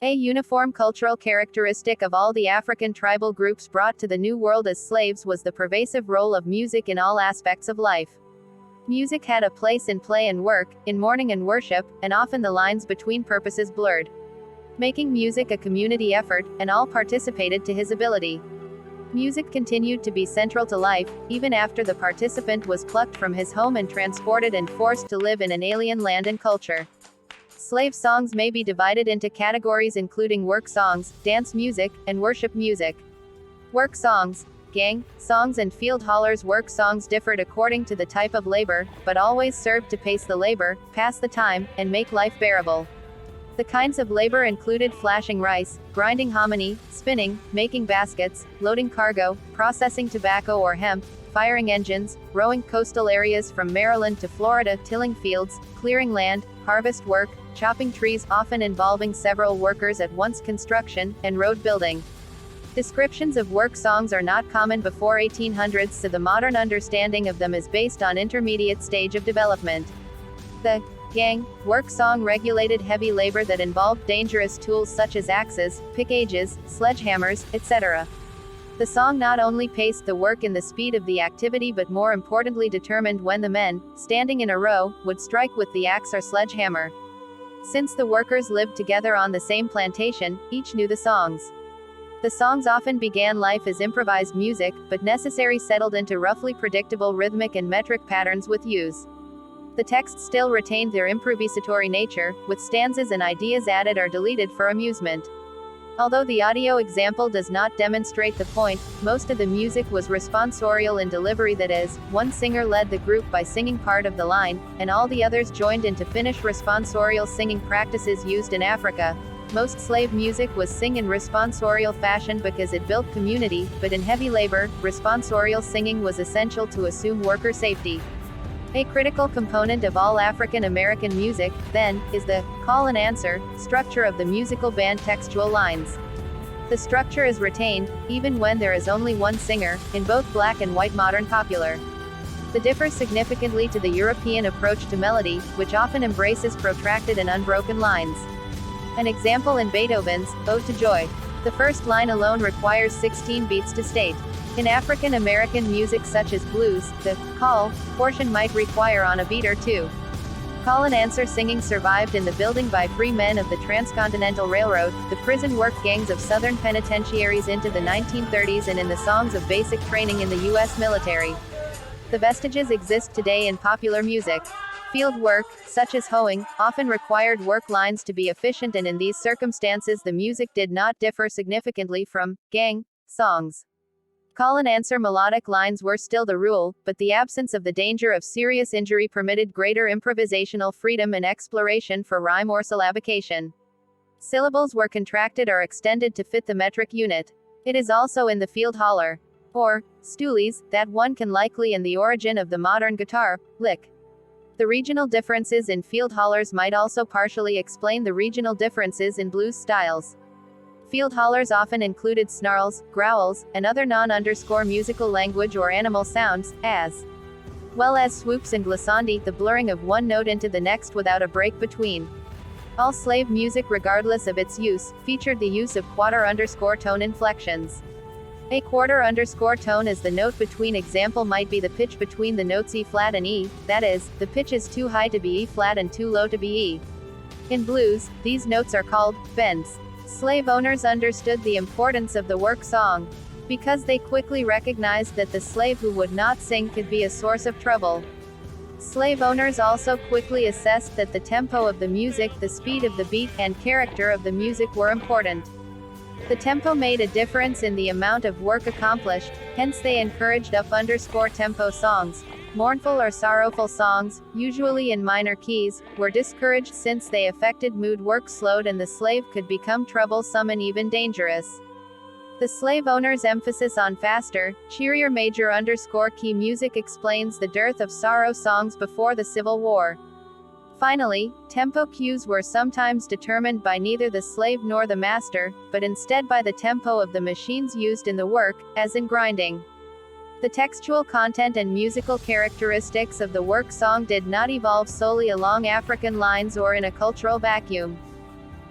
A uniform cultural characteristic of all the African tribal groups brought to the New World as slaves was the pervasive role of music in all aspects of life. Music had a place in play and work, in mourning and worship, and often the lines between purposes blurred, making music a community effort, and all participated to his ability. Music continued to be central to life, even after the participant was plucked from his home and transported and forced to live in an alien land and culture. Slave songs may be divided into categories including work songs, dance music, and worship music. Work songs, gang songs and field hollers. Work songs differed according to the type of labor, but always served to pace the labor, pass the time, and make life bearable. The kinds of labor included flashing rice, grinding hominy, spinning, making baskets, loading cargo, processing tobacco or hemp, firing engines, rowing coastal areas from Maryland to Florida, tilling fields, clearing land, harvest work, chopping trees, often involving several workers at once, construction, and road building. Descriptions of work songs are not common before 1800s, so the modern understanding of them is based on intermediate stage of development. The gang work song regulated heavy labor that involved dangerous tools such as axes, pickages, sledgehammers, etc. The song not only paced the work in the speed of the activity but more importantly determined when the men, standing in a row, would strike with the axe or sledgehammer. Since the workers lived together on the same plantation, each knew the songs. The songs often began life as improvised music, but necessarily settled into roughly predictable rhythmic and metric patterns with use. The texts still retained their improvisatory nature, with stanzas and ideas added or deleted for amusement. Although the audio example does not demonstrate the point, most of the music was responsorial in delivery, that is, one singer led the group by singing part of the line, and all the others joined in to finish. Responsorial singing practices used in Africa. Most slave music was sung in responsorial fashion because it built community, but in heavy labor, responsorial singing was essential to assume worker safety. A critical component of all African American music, then, is the call and answer structure of the musical band textual lines. The structure is retained, even when there is only one singer, in both black and white modern popular. This differs significantly to the European approach to melody, which often embraces protracted and unbroken lines. An example in Beethoven's Ode to Joy. The first line alone requires 16 beats to state. In African American music such as blues, the call portion might require on a beat or two. Call and answer singing survived in the building by free men of the Transcontinental Railroad, the prison work gangs of southern penitentiaries into the 1930s, and in the songs of basic training in the U.S. military. The vestiges exist today in popular music. Field work, such as hoeing, often required work lines to be efficient, and in these circumstances the music did not differ significantly from gang songs. Call and answer melodic lines were still the rule, but the absence of the danger of serious injury permitted greater improvisational freedom and exploration for rhyme or syllabication. Syllables were contracted or extended to fit the metric unit. It is also in the field holler, or stoolies, that one can likely in the origin of the modern guitar lick. The regional differences in field hollers might also partially explain the regional differences in blues styles. Field hollers often included snarls, growls, and other non-musical language or animal sounds, as well as swoops and glissandi, the blurring of one note into the next without a break between. All slave music, regardless of its use, featured the use of quarter-tone inflections. A quarter-tone is the note between. Example might be the pitch between the notes E flat and E, that is, the pitch is too high to be E flat and too low to be E. In blues, these notes are called bends. Slave owners understood the importance of the work song, because they quickly recognized that the slave who would not sing could be a source of trouble. Slave owners also quickly assessed that the tempo of the music, the speed of the beat, and character of the music were important. The tempo made a difference in the amount of work accomplished, hence they encouraged up-tempo songs. Mournful or sorrowful songs, usually in minor keys, were discouraged since they affected mood. Work slowed and the slave could become troublesome and even dangerous. The slave owner's emphasis on faster, cheerier major-key music explains the dearth of sorrow songs before the Civil War. Finally, tempo cues were sometimes determined by neither the slave nor the master, but instead by the tempo of the machines used in the work, as in grinding. The textual content and musical characteristics of the work song did not evolve solely along African lines or in a cultural vacuum.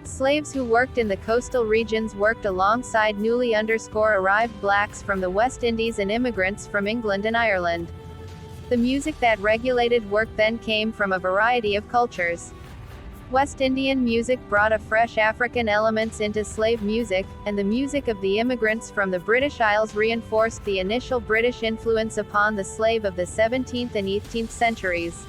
Slaves who worked in the coastal regions worked alongside newly arrived blacks from the West Indies and immigrants from England and Ireland. The music that regulated work then came from a variety of cultures. West Indian music brought a fresh African elements into slave music, and the music of the immigrants from the British Isles reinforced the initial British influence upon the slave of the 17th and 18th centuries.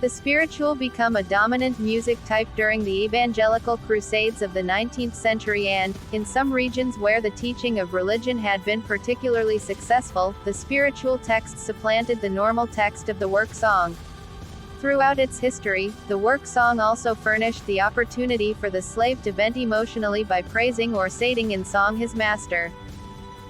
The spiritual became a dominant music type during the evangelical crusades of the 19th century and, in some regions where the teaching of religion had been particularly successful, the spiritual text supplanted the normal text of the work song. Throughout its history, the work song also furnished the opportunity for the slave to vent emotionally by praising or sating in song his master.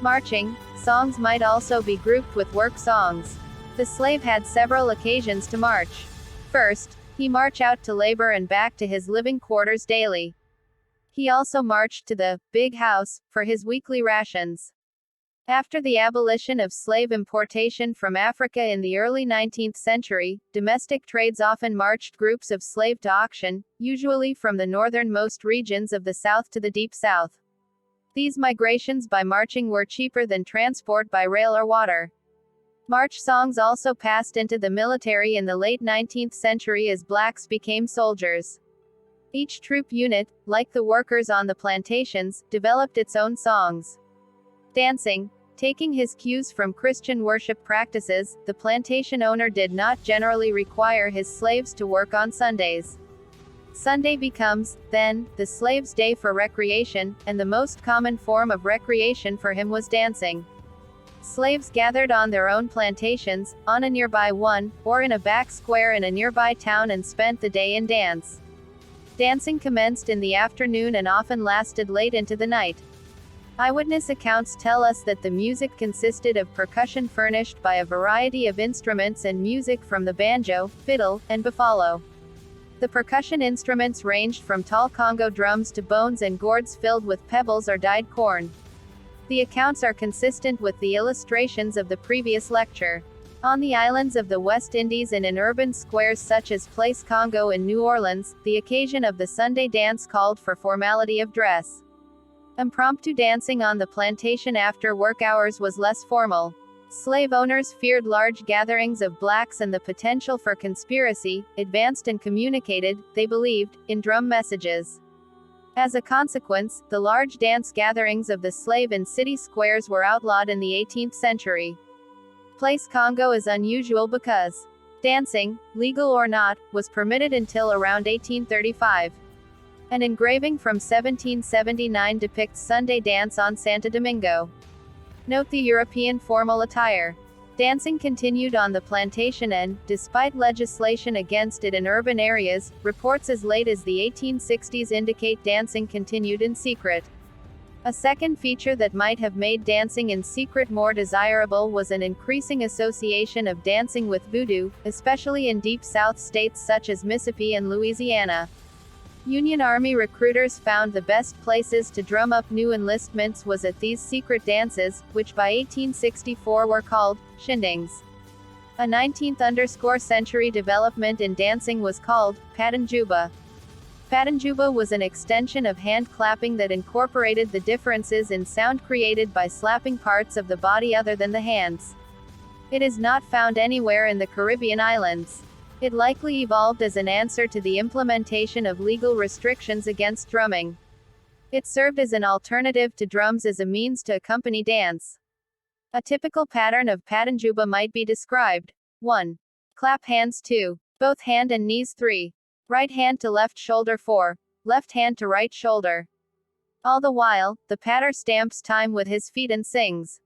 Marching songs might also be grouped with work songs. The slave had several occasions to march. First, he marched out to labor and back to his living quarters daily. He also marched to the big house for his weekly rations. After the abolition of slave importation from Africa in the early 19th century, domestic trades often marched groups of slaves to auction, usually from the northernmost regions of the South to the Deep South. These migrations by marching were cheaper than transport by rail or water. March songs also passed into the military in the late 19th century as blacks became soldiers. Each troop unit, like the workers on the plantations, developed its own songs. Dancing. Taking his cues from Christian worship practices, the plantation owner did not generally require his slaves to work on Sundays. Sunday becomes, then, the slave's day for recreation, and the most common form of recreation for him was dancing. Slaves gathered on their own plantations, on a nearby one, or in a back square in a nearby town and spent the day in dance. Dancing commenced in the afternoon and often lasted late into the night. Eyewitness accounts tell us that the music consisted of percussion furnished by a variety of instruments and music from the banjo, fiddle, and buffalo. The percussion instruments ranged from tall Congo drums to bones and gourds filled with pebbles or dyed corn. The accounts are consistent with the illustrations of the previous lecture. On the islands of the West Indies and in urban squares such as Place Congo in New Orleans, the occasion of the Sunday dance called for formality of dress. Impromptu dancing on the plantation after work hours was less formal. Slave owners feared large gatherings of blacks and the potential for conspiracy, advanced and communicated, they believed, in drum messages. As a consequence, the large dance gatherings of the slave in city squares were outlawed in the 18th century. Place Congo is unusual because dancing, legal or not, was permitted until around 1835. An engraving from 1779 depicts Sunday dance on Santo Domingo. Note the European formal attire. Dancing continued on the plantation and, despite legislation against it in urban areas, reports as late as the 1860s indicate dancing continued in secret. A second feature that might have made dancing in secret more desirable was an increasing association of dancing with voodoo, especially in Deep South states such as Mississippi and Louisiana. Union Army recruiters found the best places to drum up new enlistments was at these secret dances, which by 1864 were called shindigs. A 19th-century development in dancing was called juba. Juba was an extension of hand clapping that incorporated the differences in sound created by slapping parts of the body other than the hands. It is not found anywhere in the Caribbean islands. It likely evolved as an answer to the implementation of legal restrictions against drumming. It served as an alternative to drums as a means to accompany dance. A typical pattern of juba might be described. 1. Clap hands 2. Both hand and knees 3. Right hand to left shoulder 4. Left hand to right shoulder. All the while, the patter stamps time with his feet and sings.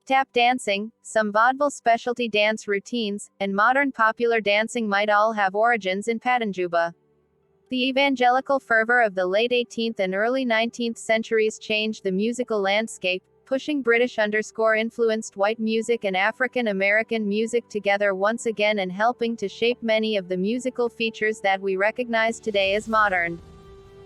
Tap dancing, some vaudeville specialty dance routines, and modern popular dancing might all have origins in juba. The evangelical fervor of the late 18th and early 19th centuries changed the musical landscape, pushing British-influenced white music and African American music together once again and helping to shape many of the musical features that we recognize today as modern.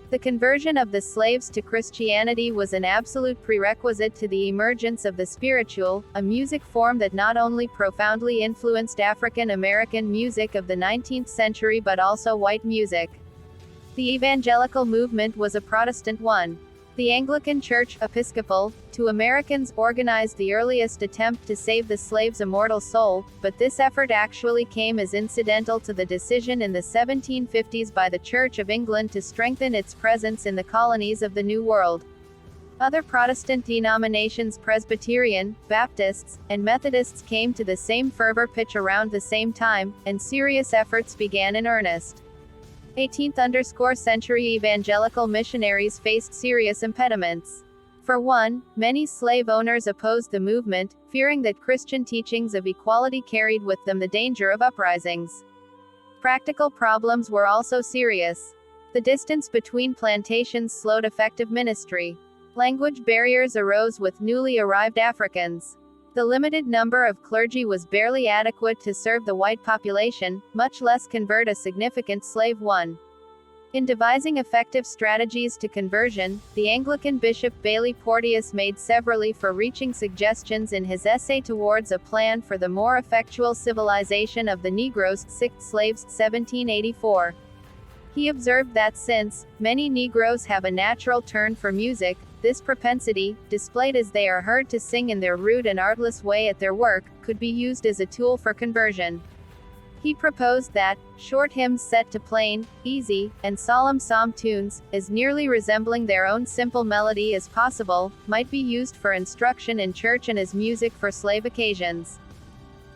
The conversion of the slaves to Christianity was an absolute prerequisite to the emergence of the spiritual, a music form that not only profoundly influenced African American music of the 19th century but also white music. The evangelical movement was a Protestant one. The Anglican Church, Episcopal, to Americans, organized the earliest attempt to save the slave's immortal soul, but this effort actually came as incidental to the decision in the 1750s by the Church of England to strengthen its presence in the colonies of the New World. Other Protestant denominations, Presbyterian, Baptists, and Methodists, came to the same fervor pitch around the same time, and serious efforts began in earnest. 18th-century evangelical missionaries faced serious impediments. For one, many slave owners opposed the movement, fearing that Christian teachings of equality carried with them the danger of uprisings. Practical problems were also serious. The distance between plantations slowed effective ministry. Language barriers arose with newly arrived Africans. The limited number of clergy was barely adequate to serve the white population, much less convert a significant slave one. In devising effective strategies to conversion, the Anglican Bishop Bailey Porteous made several far-reaching suggestions in his essay Towards a Plan for the More Effectual Civilization of the Negroes, Sixth Slaves, 1784. He observed that since many Negroes have a natural turn for music, this propensity, displayed as they are heard to sing in their rude and artless way at their work, could be used as a tool for conversion. He proposed that short hymns set to plain, easy, and solemn psalm tunes, as nearly resembling their own simple melody as possible, might be used for instruction in church and as music for slave occasions.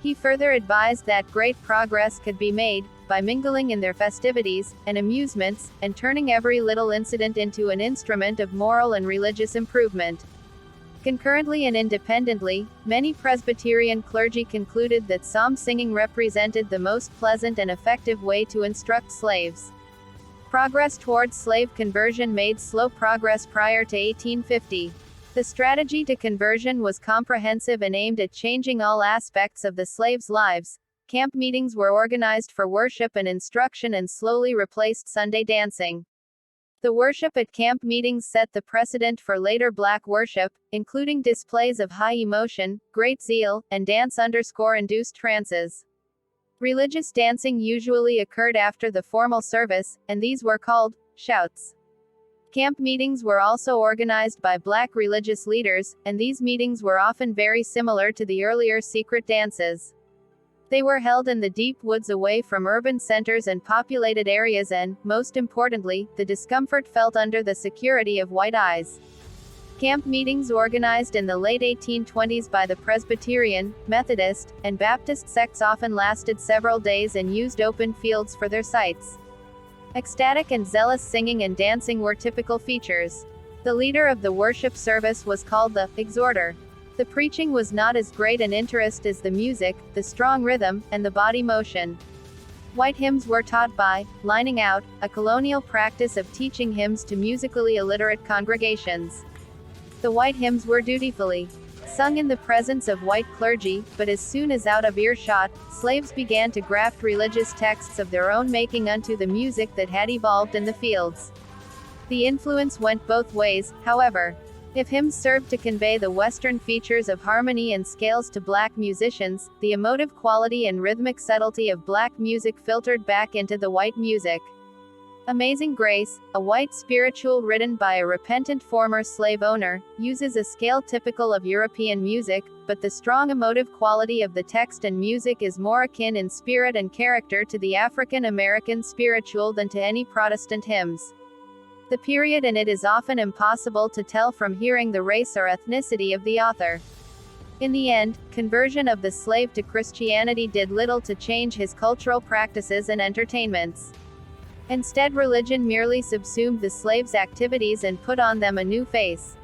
He further advised that great progress could be made by mingling in their festivities and amusements, and turning every little incident into an instrument of moral and religious improvement. Concurrently and independently, many Presbyterian clergy concluded that psalm singing represented the most pleasant and effective way to instruct slaves. Progress towards slave conversion made slow progress prior to 1850. The strategy to conversion was comprehensive and aimed at changing all aspects of the slaves' lives. Camp meetings were organized for worship and instruction and slowly replaced Sunday dancing. The worship at camp meetings set the precedent for later black worship, including displays of high emotion, great zeal, and dance-induced trances. Religious dancing usually occurred after the formal service, and these were called shouts. Camp meetings were also organized by black religious leaders, and these meetings were often very similar to the earlier secret dances. They were held in the deep woods away from urban centers and populated areas and, most importantly, the discomfort felt under the security of white eyes. Camp meetings organized in the late 1820s by the Presbyterian, Methodist, and Baptist sects often lasted several days and used open fields for their sites. Ecstatic and zealous singing and dancing were typical features. The leader of the worship service was called the exhorter. The preaching was not as great an interest as the music, the strong rhythm, and the body motion. White hymns were taught by lining out, a colonial practice of teaching hymns to musically illiterate congregations. The white hymns were dutifully sung in the presence of white clergy, but as soon as out of earshot, slaves began to graft religious texts of their own making onto the music that had evolved in the fields. The influence went both ways, however. If hymns served to convey the Western features of harmony and scales to black musicians, the emotive quality and rhythmic subtlety of black music filtered back into the white music. Amazing Grace, a white spiritual written by a repentant former slave owner, uses a scale typical of European music, but the strong emotive quality of the text and music is more akin in spirit and character to the African American spiritual than to any Protestant hymns. The period in it is often impossible to tell from hearing the race or ethnicity of the author. In the end, conversion of the slave to Christianity did little to change his cultural practices and entertainments. Instead, religion merely subsumed the slave's activities and put on them a new face.